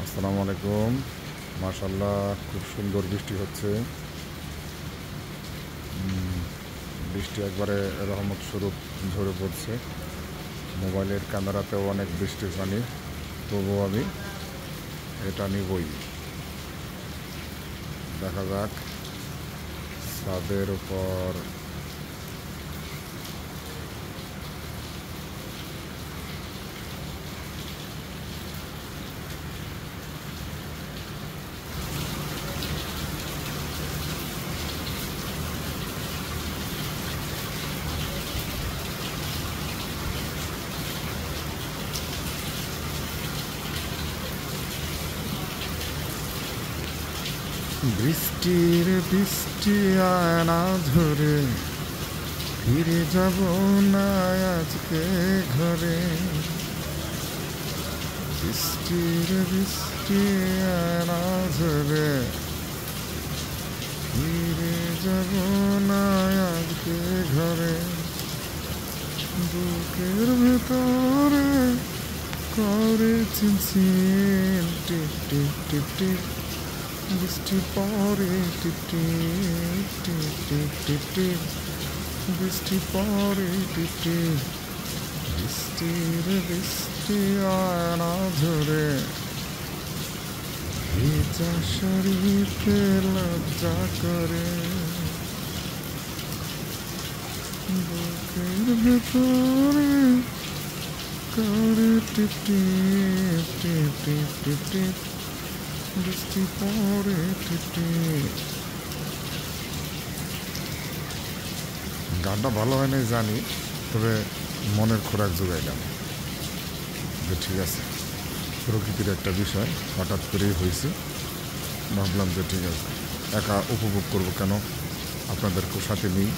আসসালামু আলাইকুম। মাশাআল্লাহ, খুব সুন্দর বৃষ্টি হচ্ছে। বৃষ্টি একবারে রহমত স্বরূপ ঝরে পড়ছে। মোবাইলের ক্যামেরাতেও অনেক বৃষ্টির পানি, তবুও আমি এটা নিবই। দেখা যাক ছাদের উপর বৃষ্টির বৃষ্টি আয়না ধরে ফিরে যাব না আজকে ঘরে। বৃষ্টির বৃষ্টি আয়না ধরে ফিরে যাব না আজকে ঘরে। বুকের ভেতরে করে চিনচিন টিপ টিপ টিপ টিপ, বৃষ্টি পরে টিপ টিপ টিপ টিপ টিপ টিপ, বৃষ্টি পরে টিপ টিপ। বৃষ্টির বৃষ্টি আয়না ধরে ভেজা শরীরকে লজ্জা করে। বুকের ভেতরে করে টিপ টিপ টিপ টিপ টিপ টিপ, বৃষ্টি পরে টিপ টিপ। গানটা ভালো হয় নাই জানি, তবে মনের খোরাক জোগাইলাম যে ঠিক আছে, প্রকৃতির একটা বিষয় হঠাৎ করেই হয়েছে। ভাবলাম যে ঠিক আছে, একা উপভোগ করবো কেন, আপনাদেরকেও সাথে নিই,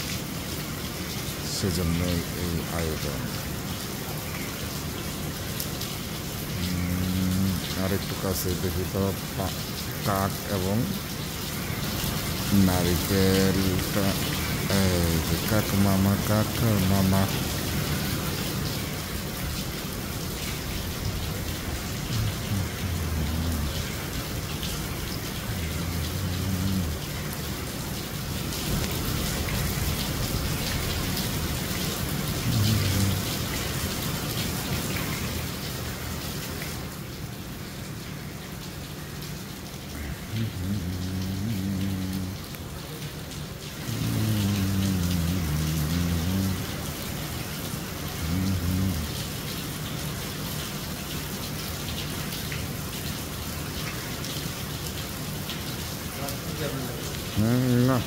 সেজন্যই এই আয়োজন। আর একটু কাছে দেখি তো, কাক এবং নারিকেলটা, এই যে কাক মামা, কাক মামা। না,